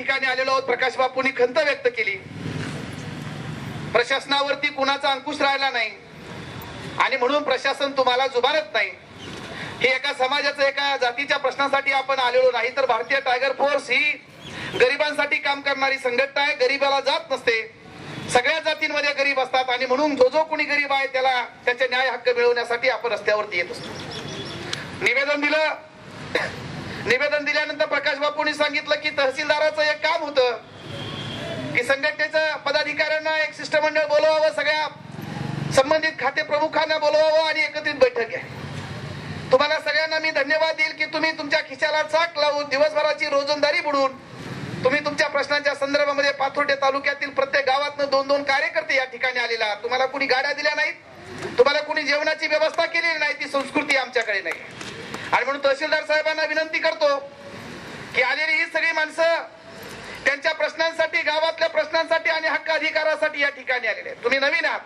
ठिकाणी आलेलो आहोत. प्रकाश बापूंनी खंत व्यक्त केली. प्रशासनावरती कुणाचा अंकुश राहिला नाही आणि म्हणून प्रशासन तुम्हाला जुबानत नाही. हे एका समाजाचं एका जातीच्या प्रश्नासाठी आपण आलेलो नाही, तर भारतीय टायगर फोर्स ही गरिबांसाठी काम करणारी संघटना आहे. गरीबाला जात नसते, सगळ्या जातींमध्ये गरीब असतात आणि म्हणून जो जो कोणी गरीब आहे त्याला त्याचे न्याय हक्क मिळवण्यासाठी आपण रस्त्यावरती येत असतो. निवेदन दिल्यानंतर प्रकाश बापूंनी सांगितलं की तहसीलदाराचं एक काम होतं की संघटनेच्या पदाधिकाऱ्यांना एक शिष्टमंडळ बोलवावं, सगळ्या संबंधित खाते प्रमुखांना बोलवावं आणि एकत्रित बैठक घ्या. तुम्हाला सगळ्यांना मी धन्यवाद देईल की तुम्ही तुमच्या खिशाला चाक लावून दिवसभराची रोजंदारी बुडून तुम्ही तुमच्या प्रश्नांच्या संदर्भामध्ये पाथर्डी तालुक्यातील प्रत्येक गावातनं 2-2 कार्यकर्ते या ठिकाणी आलेला. तुम्हाला कुणी गाड्या दिल्या नाहीत, तुम्हाला कुणी जेवणाची व्यवस्था केलेली नाही, ती संस्कृती आमच्याकडे नाही. आणि म्हणून तहसीलदार साहेबांना विनंती करतो की आलेली ही सगळी माणसं त्यांच्या प्रश्नांसाठी, गावातल्या प्रश्नांसाठी आणि हक्क अधिकारासाठी या ठिकाणी आलेले आहेत. तुम्ही नवीन आहात,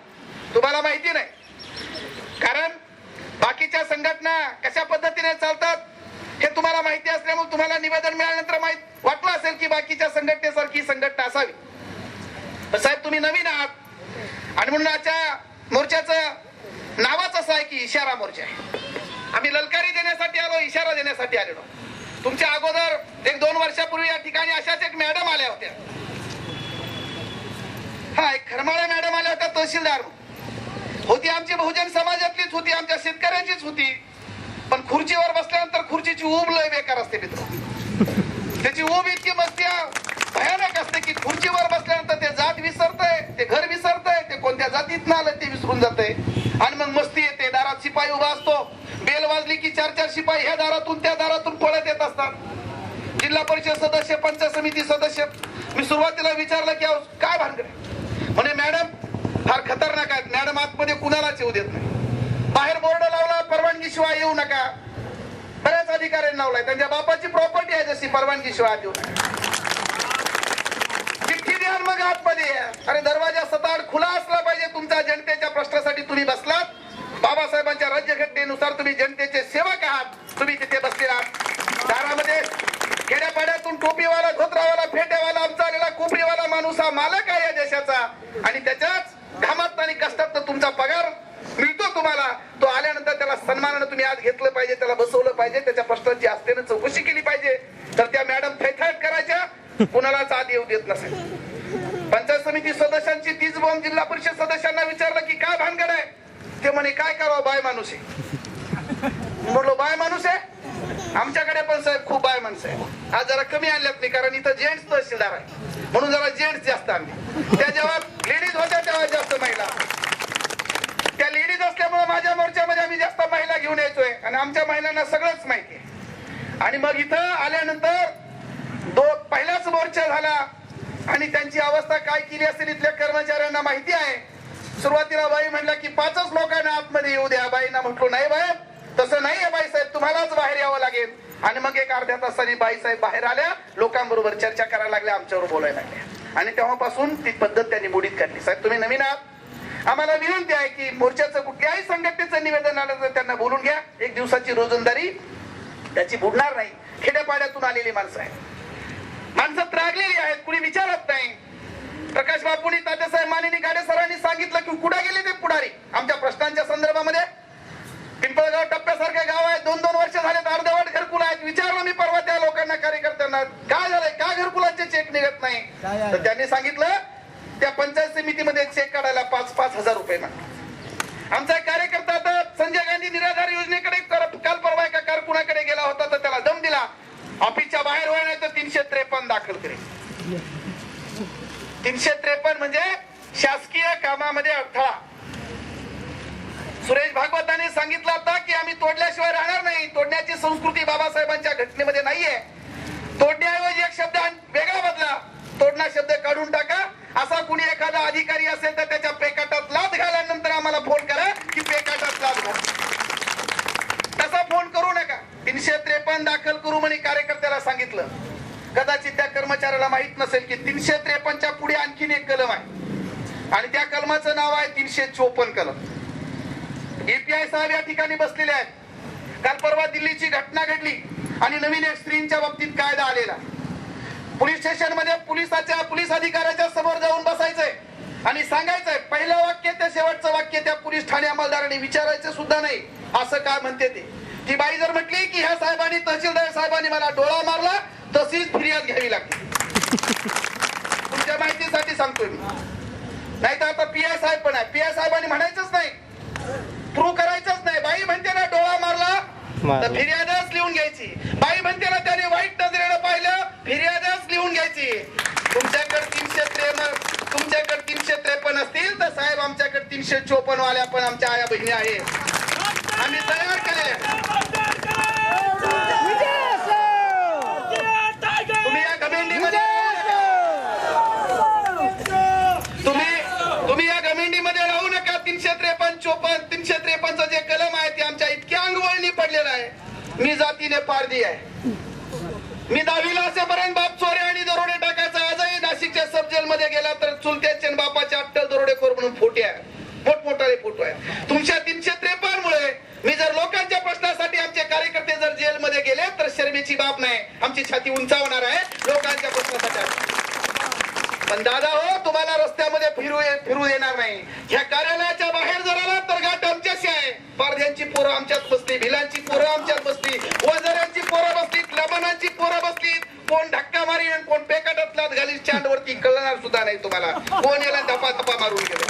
तुम्हाला माहिती नाही, कारण बाकीच्या संघटना कशा पद्धतीने चालतात हे तुम्हाला माहिती असल्यामुळे तुम्हाला निवेदन मिळाल्यानंतर माहित वाटलं असेल की बाकीच्या संघटनेसारखी संघटना असावी. पण साहेब तुम्ही नवीन आहात आणि म्हणून आजच्या मोर्चाचं नावच असं आहे की इशारा मोर्चा आहे. आम्ही ललकारी देण्यासाठी आलो, इशारा देण्यासाठी आलेलो. तुमच्या अगोदर 1-2 वर्षापूर्वी या ठिकाणी अशाच एक मॅडम आल्या होत्या. एक खरमाळे मॅडम आल्या होत्या, तहसीलदार होती, आमची बहुजन समाजातलीच होती, आमच्या शेतकऱ्यांचीच होती. पण खुर्चीवर बसल्यानंतर खुर्चीची ऊब लय बेकार असते मित्र. त्याची ऊब इतकी मस्ती भयानक असते की खुर्चीवर बसल्यानंतर ते जात विसरतय, ते घर विसरतय, ते कोणत्या जातीत आलं ते विसरून जातंय आणि मग मस्ती येते. दारात शिपाई उभा असतो, बेल वाजली की 4-4 शिपाई ह्या दारातून त्या दारातून पळत येत असतात. जिल्हा परिषद सदस्य, पंचायत समिती सदस्य, मी सुरुवातीला विचारलं की काय भानगड, म्हणे मॅडम फार खतरनाक आहेत, मॅडम आतमध्ये कुणालाच येऊ देत नाही. बाहेर बोर्ड लावला परवानगी शिवाय येऊ नका. बऱ्याच अधिकाऱ्यांनी लावलाय, त्यांच्या बापाची प्रॉपर्टी आहे जशी, परवानगी शिवाय येऊ नका. चिठ्ठी द्या मग आतमध्ये या. अरे दरवाजा सताड खुला असला पाहिजे तुमचा. जनतेच्या प्रश्नासाठी तुम्ही बसलात, बाबासाहेबांच्या राज्यघटनेनुसार तुम्ही जनतेचे सेवक आहात, तुम्ही तिथे बसले आहात. दारामध्ये खेड्यापाड्यातून टोपीवाला, धोत्रावाला, फेट्यावाला, आमचा आलेला कोपरीवाला माणूस हा मालक आहे या देशाचा आणि त्याच्याच घामात आणि कष्टात तुमचा पगार मिळतो तुम्हाला. तो आल्यानंतर त्याला सन्मानाने तुम्ही आज घेतलं पाहिजे, त्याला बसवलं पाहिजे, त्याच्या प्रश्नांची आस्थेने चौकशी केली पाहिजे. तर त्या मॅडम थैथाट करायच्या, कुणालाच आत येऊ देत नसेल. पंचायत समिती सदस्यांची 30 बॉम्ब जिल्हा परिषद सदस्यांना विचारलं की काय भानगड आहे, ते म्हणे काय करावं, बाय माणूस आहे. म्हणलो बाय माणूस आहे, आमच्याकडे पण साहेब खूप बाय माणसं आहे. आज जरा कमी आणल्यात नाही, कारण इथं जेंट्स तहसीलदार आहे म्हणून जरा जेंट्स जास्त आणले. त्या जेव्हा लेडीज होत्या तेव्हा जास्त महिला. त्या लेडीज असल्यामुळे माझ्या मोर्चामध्ये आम्ही जास्त महिला घेऊन यायचोय आणि आमच्या महिलांना सगळंच माहिती आहे. आणि मग इथं आल्यानंतर पहिलाच मोर्चा झाला आणि त्यांची अवस्था काय केली असेल इथल्या कर्मचाऱ्यांना माहिती आहे. सुरुवातीला बाई म्हणल्या की 5च लोकांना आतमध्ये येऊ द्या. बाईंना म्हटलो नाही बाई, तसं नाहीये बाईसाहेब, तुम्हालाच बाहेर यावं लागेल. आणि मग एक अर्ध्या तासाने बाईसाहेब बाहेर आल्या, लोकांबरोबर चर्चा करायला लागल्या, आमच्यावर बोलायला लागल्या आणि तेव्हापासून ती पद्धत त्यांनी मोडीत काढली. साहेब तुम्ही नवीन आहात, आम्हाला विनंती आहे की मोर्चाचं कुठल्याही संघटनेचं निवेदन आलं तर त्यांना बोलून घ्या. 1 दिवसाची रोजंदारी त्याची बुडणार नाही. खेड्यापाड्यातून आलेली माणसं आहेत, माणसं त्रागलेली आहेत, कुणी विचारत नाही. प्रकाश बापूंनी, तात्यासाहेब मानेनी, गाडे सरांनी सांगितलं की कुठे गेले ते पुढारी आमच्या प्रश्नांच्या संदर्भामध्ये. पिंपळगाव टप्प्यासारखे गाव आहे, 2-2 वर्ष झालेत, अर्धवट घरकुल आहेत. विचारलं मी परवा त्या लोकांना, कार्यकर्त्यांना, काय झालंय, का घरकुलाचे चेक निघत नाही, तर त्यांनी सांगितलं त्या पंचायत समितीमध्ये चेक काढायला 5-5 हजार रुपये मागतात. आमचा एक कार्यकर्ता आता संजय गांधी निराधार योजनेकडे काल परवा एका कारकुनाकडे गेला होता, तर त्याला दम दिला, ऑफिसच्या बाहेर होय नाही तर 353 दाखल करेल. 353 म्हणजे शासकीय कामामध्ये अडथळा. सुरेश भागवतांनी सांगितलं होतं की आम्ही तोडल्याशिवाय राहणार नाही. तोडण्याची संस्कृती बाबासाहेबांच्या घटनेमध्ये नाहीये. तोडण्याऐवजी एक शब्द वेगळा बदला, तोडणा शब्द काढून टाका. असा कुणी एखादा अधिकारी असेल तर त्याच्या पेकाटात लाथ घाल्यानंतर आम्हाला फोन करा की पेकाटात लाथ घाल. तसा फोन करू नका. 353 दाखल करू म्हणे कार्यकर्त्याला सांगितलं. कदाचित त्या कर्मचाऱ्याला माहित नसेल की 353च्या पुढे आणखीन एक कलम आहे आणि त्या कलमाचं नाव आहे 354 कलम. एपीआय साहेब या ठिकाणी बसलेले आहेत. काल परवा दिल्लीची घटना घडली आणि नवीन एक स्त्रीच्या बाबतीत कायदा आलेला. पोलीस स्टेशन मध्ये पोलीस अधिकाऱ्याच्या समोर जाऊन बसायचंय आणि सांगायचंय. पहिलं वाक्य ते शेवटचं वाक्य त्या पोलीस ठाणे अंमलदारांनी विचारायचं सुद्धा नाही. असं काय म्हणते ते. ती बाई जर म्हटली की ह्या साहेबांनी तहसीलदार साहेबांनी मला डोळा मारला, तशीच फिर्याद घ्यावी लागते. तुमच्या माहितीसाठी सांगतोय मी. नाही तर आता पीआय साहेब पण आहे. पीआय साहेबांनी म्हणायचंच नाही, प्रूव्ह करायचंच नाही. बाई म्हणते ना डोळा मारला तर फिर्यादच लिहून घ्यायची. बाई म्हणते ना त्याने वाईट नजरेनं पाहिलं, फिर्यादच लिहून घ्यायची. तुमच्याकडे 353 असतील तर साहेब आमच्याकडे 354 वाल्या पण आमच्या आया बहिणी आहेत. आम्ही तयार केले. तुम्ही या घमेंडीमध्ये तुम्ही या घमेंडीमध्ये राहू नका. 353 जे कलम आहे ते आमच्या इतक्या अंगवळणी पडलेलं आहे. मी जातीने पारधी आहे. मी 10वीला असेपर्यंत बाप चोरे आणि दरोडे टाकायचा. आजही नाशिकच्या सब जेल मध्ये गेला तर चुलत्याचे आणि बापाचे अट्टल दरोडेखोर म्हणून फोटे आहे, मोठमोठाले फोटो आहे. तुमच्या 353 मुळे मी जर लोकांच्या प्रश्नासाठी आमचे कार्यकर्ते जर जेलमध्ये गेले तर शर्मेची बाब नाही. आमची छाती उंचावणार आहे लोकांच्या प्रश्नासाठी. पण दादा हो, तुम्हाला रस्त्यामध्ये फिरू देणार नाही. ह्या कार्यालयाच्या बाहेर जर आला तर गाठ आमच्याशी आहे. पारध्यांची पोरं आमच्यात बसली, भिलांची पोरं आमच्यात बसली, वजऱ्यांची पोरं बसली, लबानांची पोरं बसली. कोण धक्का मारी आणि कोण पेकाटातला घाली स्टँड वरती कळणार सुद्धा नाही तुम्हाला. कोण याला धपा मारून गेलं.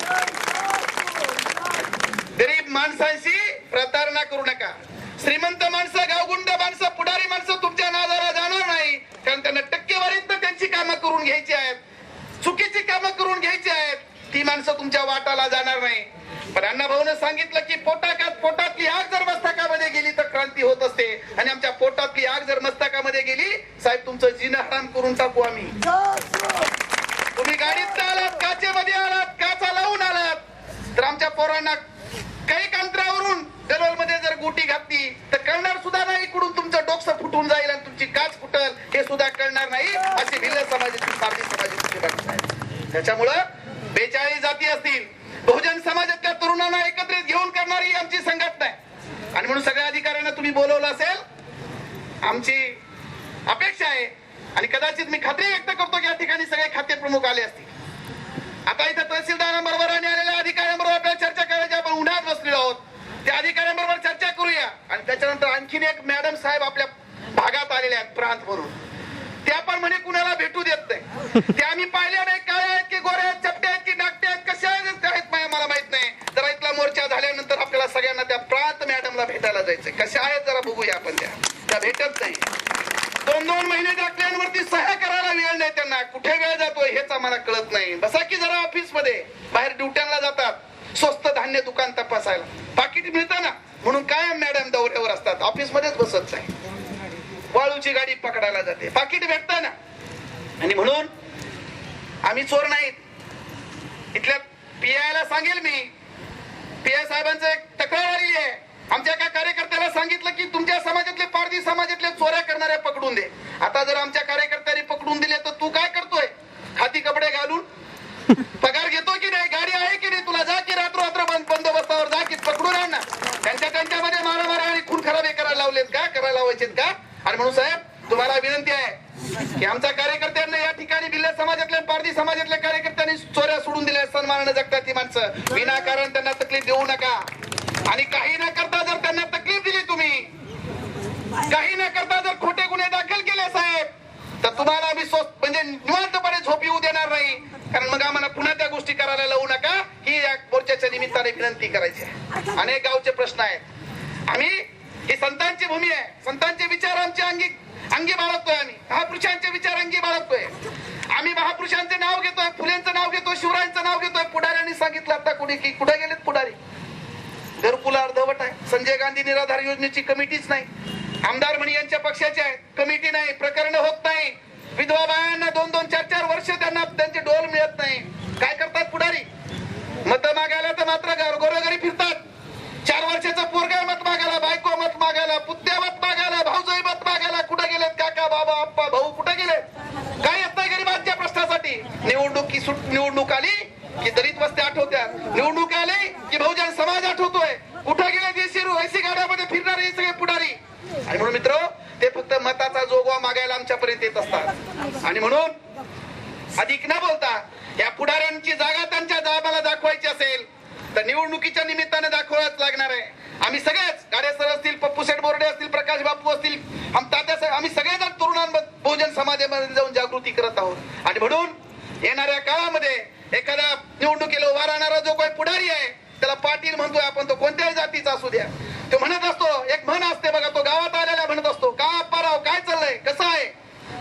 गरीब माणसांशी प्रतारणा करू नका. श्रीमंत माणसं, गावगुंड माणसं, पुढारी माणसं तुमच्या नादाला जाणार नाही. कारण त्यांना टक्केवारीत त्यांची कामं करून घ्यायची आहेत, चुकीची कामं करून घ्यायची आहेत. ती माणसं तुमच्या वाटाला जाणार नाही. पण अण्णाभाऊने सांगितलं की पोटातली आग जर मस्तकामध्ये गेली तर क्रांती होत असते. आणि आमच्या पोटातली आग जर मस्तकामध्ये गेली साहेब तुमचं जीणं हराम करून टाकू आम्ही. तुम्ही गाडीत आलात, काचेमध्ये आलात, काचा लावून आलात तर आमच्या पोरांना काही अंतरावरून गलोलमध्ये जर गोटी घातली तर कळणार सुद्धा नाही. इकडून तुमचं डोकं फुटून जाईल आणि तुमची काच फुटल हे सुद्धा कळणार नाही. अशी भिल्ल समाजाची, पारधी समाजाची बातमी आहे. त्याच्यामुळं 42 जाती असतील, बहुजन समाजातल्या तरुणांना एकत्रित घेऊन करणारी आमची संघटना आहे. आणि म्हणून सगळ्या अधिकाऱ्यांना तुम्ही बोलवलं असेल. आमची अपेक्षा आहे आणि कदाचित मी खात्री व्यक्त करतो की या ठिकाणी सगळे खाते प्रमुख आले असतील. आता इथं तहसीलदारांबरोबर आणि आलेल्या अधिकाऱ्यांबरोबर आपल्याला चर्चा करायची. आपण उन्हात बसलेलो आहोत. त्या अधिकाऱ्यांबरोबर चर्चा करूया. आणि त्याच्यानंतर आणखीन एक मॅडम साहेब आपल्या भागात आलेल्या आहेत प्रांत म्हणून. त्या पण म्हणे कुणाला भेटू देत नाही. त्या आम्ही पाहिल्या नाही. काय आहेत की गोऱ्या आहेत, चपट्या आहेत की डाकट्या आहेत, कशा आहेत मला माहित नाही. जरा इथला मोर्चा झाल्यानंतर आपल्याला सगळ्यांना त्या प्रांत मॅडमला भेटायला जायचंय. कशा आहेत जरा बघूया आपण. त्या भेटत नाही. 2-2 महिने दाखल्यांवरती सह्या करायला वेळ नाही त्यांना. कुठे वेळ जातोय हेच आम्हाला कळत नाही. बसा की जरा ऑफिस मध्ये, बाहेर ड्युट्यांना जातात, स्वस्त धान्य दुकान तपासायला. पाकिट मिळतं ना म्हणून कायम मॅडम दौऱ्यावर असतात. ऑफिस मध्येच बसत नाही. वाळूची गाडी पकडायला जाते, पाकिट भेटतं ना. आणि म्हणून आम्ही चोर नाहीत. इथल्या पीआयला सांगेल मी, पीआय साहेबांचं एक तक्रार आलेली आहे. आमच्या एका कार्यकर्त्याला सांगितलं की तुमच्या समाजातले, पारधी समाजातले चोऱ्या करणाऱ्या पकडून दे. आता जर आमच्या कार्यकर्त्यांनी पकडून दिले तर तू काय करतोय? खाती कपडे घालून पगार घेतो की नाही? गाडी आहे की नाही? तुला जा की रात्र बंदोबस्तावर जा की पकडून आण ना. त्यांच्यामध्ये मारामारी आणि खून खराबे करायला लावलेत का? करायला लावायचेत का? आणि म्हणून साहेब तुम्हाला विनंती आहे की आमच्या कार्यकर्त्यांना या ठिकाणी भिल्ल समाजातल्या, पारधी समाजातल्या कार्यकर्त्यांनी चोऱ्या सोडून दिल्या. सन्मानानं जगतात ती माणसं. विनाकारण त्यांना तकलीफ देऊ नका. आणि काही न करता जर त्यांना तकलीफ दिली, तुम्ही काही न करता जर खोटे गुन्हे दाखल केले साहेब तर तुम्हाला आम्ही म्हणजे निवांतपणे झोप येऊ देणार नाही. कारण मग आम्हाला पुन्हा त्या गोष्टी करायला लावू नका. ही या मोर्चाच्या निमित्ताने विनंती करायची आहे. अनेक गावचे प्रश्न आहेत. आम्ही ही संतांची भूमी आहे. संतांचे विचार आमच्या अंगी बाळगतोय. आम्ही महापुरुषांचे विचार अंगी बाळगतोय. आम्ही महापुरुषांचे नाव घेतोय, फुलेंचं नाव घेतोय, शिवरायांचं नाव घेतोय. पुढाऱ्यांनी सांगितलं आता कुणी की कुठे गेलेत पुढारी? घरकुल अर्धवट आहे. संजय गांधी निराधार योजनेची कमिटीच नाही. आमदार म्हणी यांच्या पक्षाचे आहेत, कमिटी नाही, प्रकरण होत नाही. विधवा बायांना 2-2, 4-4 वर्ष त्यांना त्यांचे डोल मिळत नाही. काय करतात पुढारी? मत मागायला तर मात्र घरोघरी फिरतात. 4 वर्षाचा पोरगा मत मागायला, बायको मत मागायला, पुत्या मत मागायला, भाऊजाई मत मागायला. कुठे गेलेत काका, बाबा, आप्पा, भाऊ कुठे गेलेत? काय येत नाही गरीबांच्या प्रश्नासाठी. निवडणूक आली की दलित वस्त्या आठवत्या, निवडणूक आली की बहुजन समाज आठवतोय. कुठे गेले देशी गाड्यामध्ये फिरणारे हे सगळे पुढारी. आणि म्हणून मित्र, ते फक्त मताचा जोगवा मागायला आमच्या आमच्यापर्यंत येत असतात. आणि म्हणून अधिक न बोलता या पुढाऱ्यांची जागा त्यांच्या दाबाला दाखवायची असेल तर निवडणुकीच्या निमित्ताने दाखवायच लागणार आहे. आम्ही सगळेच गाडे सर असतील, पप्पू शेठ बोर्डे असतील, प्रकाश बापू असतील, आम्ही सगळेजण तरुणांमध्ये बहुजन समाजामध्ये जाऊन जागृती करत आहोत. आणि म्हणून येणाऱ्या काळामध्ये एखादा निवडणुकीला उभा राहणारा जो काही पुढारी आहे त्याला पाटील म्हणतोय आपण, तो कोणत्याही जातीचा असू द्या, तो म्हणत असतो, एक म्हण असते बघा, तो गावात आलेला म्हणत असतो, का अप्पाराव काय चाललंय, कसं आहे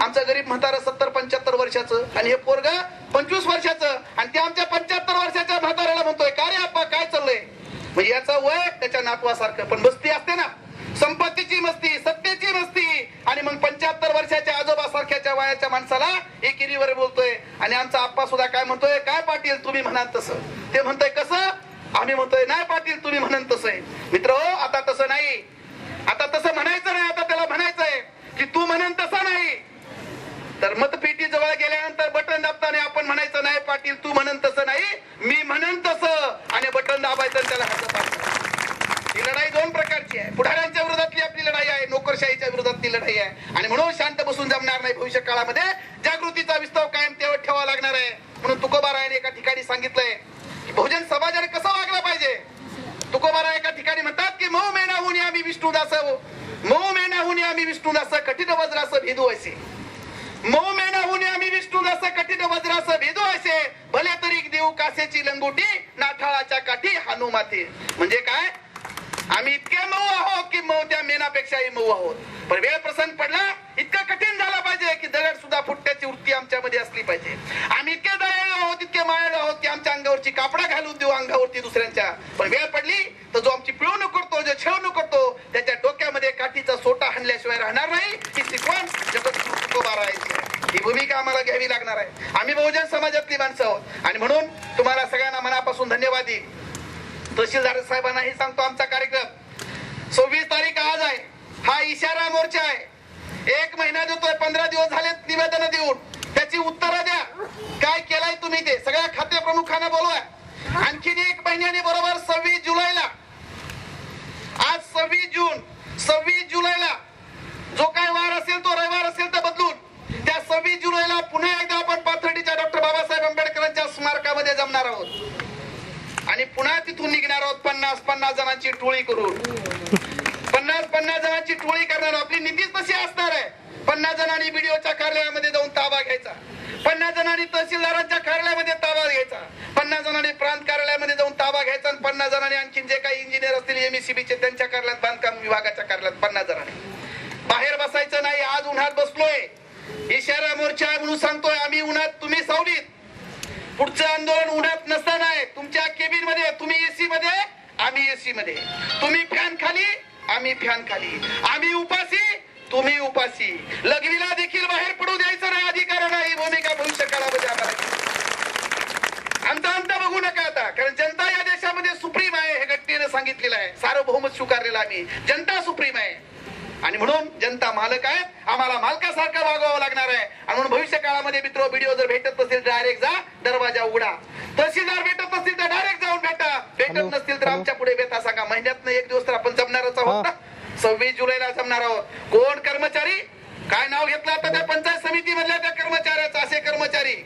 आमचं गरीब म्हातारं 70-75 वर्षाचं आणि हे पोरग 25 वर्षाचं, आणि ते आमच्या 75 वर्षाच्या म्हाताऱ्याला म्हणतोय का रे अप्पा काय चाललंय. म्हणजे याचं वय त्याच्या नातवासारखं. पण मस्ती असते ना, संपत्तीची मस्ती, सत्तेची मस्ती, आणि मग 75 वर्षाच्या आजोबा सारख्याच्या वयाच्या माणसाला एकेरीवर बोलतोय. आणि आमचा आप्पा सुद्धा काय म्हणतोय, काय पाटील तुम्ही म्हणाल तसं. ते म्हणतोय कसं, आम्ही म्हणतोय नाही पाटील तुम्ही म्हणाल तसं आहे. मित्र आता तसं नाही, आता तसं म्हणायचं नाही. आता त्याला म्हणायचंय की तू म्हणन तसं नाही. तर मतपेटी जवळ गेल्यानंतर बटन दाबताना आपण म्हणायचं नाही पाटील तू म्हणन तसं नाही, मी म्हणन तसं, आणि बटन दाबायचं त्याला हातात. ही लढाई दोन प्रकारची आहे. पुढाऱ्यांच्या विरोधातली आपली लढाई आहे, नोकरशाहीच्या विरोधातली लढाई आहे. आणि म्हणून शांत बसून जमणार नाही. भविष्य काळामध्ये जागृतीचा विस्तार कायम ठेवावा लागणार आहे. म्हणून तुकोबारायाने एका ठिकाणी सांगितलंय की बहुजन समाजाने कसं वागलं पाहिजे. तुकोबाराय एका ठिकाणी म्हणतात की मऊ मेणाहून आम्ही विष्णुदास, मऊ मेणाहून आम्ही विष्णुदास कठीण वज्रास भेदू असे. मऊ मेणाहून आम्ही विष्णुदास कठीण वज्रास भेदू असे, भले तरी देऊ कासेची लंगोटी नाठाळाच्या काठी हानू माथे. म्हणजे काय, आम्ही इतके मऊ आहोत की मऊ त्या मेणापेक्षाही मऊ आहोत. पण वेळ प्रसंग पडला इतकं कठीण झाला पाहिजे की दगड सुद्धा फुटण्याची वृत्ती आमच्यामध्ये असली पाहिजे. आम्ही इतके दयाळू आहोत, इतके मायाळू आहोत की आमच्या अंगावरची कापडा घालून देऊ अंगावरती दुसऱ्यांच्या. पण वेळ पडली तर जो आमची पिळवणूक करतो, जो छेवणूक करतो, त्याच्या डोक्यामध्ये काठीचा सोटा हाणल्याशिवाय राहणार नाही. ही शिकवण जगद्गुरू तुकोबारायांची आहे. ही भूमिका आम्हाला घ्यावी लागणार आहे. आम्ही बहुजन समाजातली माणसं आहोत. आणि म्हणून तुम्हाला सगळ्यांना मनापासून धन्यवाद देईन. तहसीलदार साहेबांनाही सांगतो आमचा कार्यक्रम 26 तारीख आज आहे. हा इशारा मोर्चा आहे. 1 महिना देतोय, 15 दिवस झाले निवेदन देऊन. त्याची उत्तरं द्या, काय केलंय तुम्ही ते. सगळ्या खाते प्रमुखांना बोलवा. आणखीन 1 महिन्याने बरोबर 26 जुलैला, आज 26 जून, 26 जुलैला जो काय वार असेल तो रविवार असेल तर बदलून त्या 26 जुलैला पुन्हा एकदा आपण पाथर्डीच्या डॉक्टर बाबासाहेब आंबेडकरांच्या स्मारकामध्ये जमणार आहोत. आणि पुन्हा तिथून निघणार आहोत 50-50 जणांची टोळी करून. 50-50 जणांची टोळी करणार. आपली नीतीच तशी असणार आहे. 50 जणांनी बीडीओच्या कार्यालयामध्ये जाऊन ताबा घ्यायचा, 50 जणांनी तहसीलदारांच्या कार्यालयामध्ये ताबा घ्यायचा, 50 जणांनी प्रांत कार्यालयामध्ये जाऊन ताबा घ्यायचा, आणि 50 जणांनी आणखीन जे काही इंजिनियर असतील एमएससीबीचे त्यांच्या कार्यालयात, बांधकाम विभागाच्या कार्यालयात 50 जणांनी. बाहेर बसायचं नाही. आज उन्हात बसलोय, इशारा मोर्चा म्हणून सांगतोय आम्ही उन्हात, तुम्ही सावलीत. पुढचं आंदोलन उन्हात नसताना आहे. तुमच्या केबिन मध्ये, तुम्ही एसी मध्ये, आम्ही एसी मध्ये. तुम्ही फॅन खाली, आम्ही फॅन खाली. आम्ही उपासी, तुम्ही उपासी. लघवीला देखील बाहेर पडू द्यायचं नाही, अधिकार नाही. भूमिका भविष्य काळामध्ये आम्हाला अंत बघू नका आता. कारण जनता या देशामध्ये सुप्रीम आहे, हे गट्टीने सांगितलेलं आहे. सार्वभौमत स्वीकारलेलं आम्ही. जनता सुप्रीम आहे. आणि म्हणून जनता मालक आहेत. आम्हाला मालकासारखं वागावं लागणार आहे. आणि म्हणून भविष्य काळामध्ये मित्र व्हिडिओ जर भेटत नसेल तर डायरेक्ट जा, दरवाजा उघडा. तहसीलदार भेटत नसतील तर डायरेक्ट जाऊन भेटा. भेटत नसतील तर आमच्या पुढे बेता सांगा. महिन्यातनं 1 दिवस तर आपण जमणारच आहोत ना. 26 जुलैला जमणार आहोत. कोण कर्मचारी, काय नाव घेतलं आता त्या पंचायत समिती मधल्या त्या कर्मचाऱ्याचं, असे कर्मचारी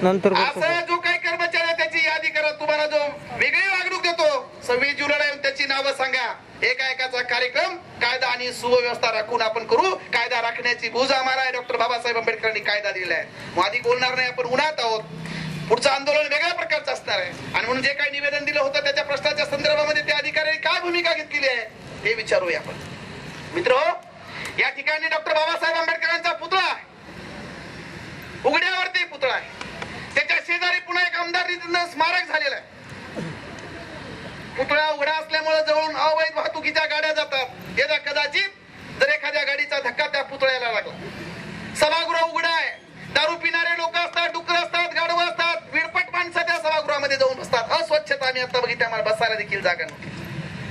नंतर असं जो काही कर्मचारी आहे त्याची यादी करा. तुम्हाला जो वेगळी वागणूक देतो 26 जुलैला येऊन त्याची नावं सांगा. एका कार्यक्रम कायदा आणि सुव्यवस्था राखून आपण करू. कायदा राखण्याची भूज आम्हाला आहे. डॉक्टर बाबासाहेब आंबेडकरांनी कायदा दिलेला आहे. मग आधी बोलणार नाही, आपण उन्हात आहोत. पुढचं आंदोलन वेगळ्या प्रकारचं असणार आहे. आणि म्हणून जे काही निवेदन दिलं होतं त्याच्या प्रश्नाच्या संदर्भामध्ये त्या अधिकाऱ्यांनी काय भूमिका घेतलेली आहे हे विचारूया आपण. मित्र, या ठिकाणी डॉक्टर बाबासाहेब आंबेडकरांचा पुतळा, उघड्यावरती पुतळा आहे. त्याच्या शेजारी पुन्हा एक आमदार स्मारक झालेलं आहे. पुतळा उघडा असल्यामुळे जवळून अवैध वाहतुकीच्या गाड्या जातात. यदा कदाचित जर एखाद्या गाडीचा धक्का त्या पुतळ्याला लागला. सभागृह उघडा आहे. दारू पिणारे लोक असतात, डुकर असतात, गाढव असतात, विडपट माणसं त्या सभागृहामध्ये जाऊन बसतात. अस्वच्छता आम्ही आता बघितली, आम्हाला बसायला देखील जागा नव्हती.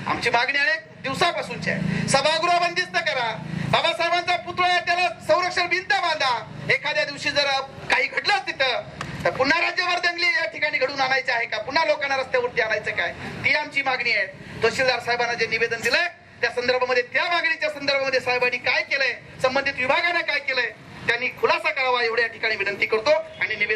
आमची मागणी अनेक दिवसापासूनची आहे. सभागृह बंदिस्त करा. बाबासाहेबांचा पुतळा आहे, त्याला संरक्षण भिंत बांधा. एखाद्या दिवशी जर काही घडलं तिथं तर पुन्हा राज्यभर दंगली या ठिकाणी घडून आणायचे आहे का? पुन्हा लोकांना रस्त्यावरती आणायचं काय? ती आमची मागणी आहे. तहसीलदार साहेबांना जे निवेदन दिलंय त्या संदर्भामध्ये, त्या मागणीच्या संदर्भामध्ये साहेबांनी काय केलंय, संबंधित विभागाने काय केलंय त्यांनी खुलासा करावा एवढ्या ठिकाणी विनंती करतो आणि निवेदन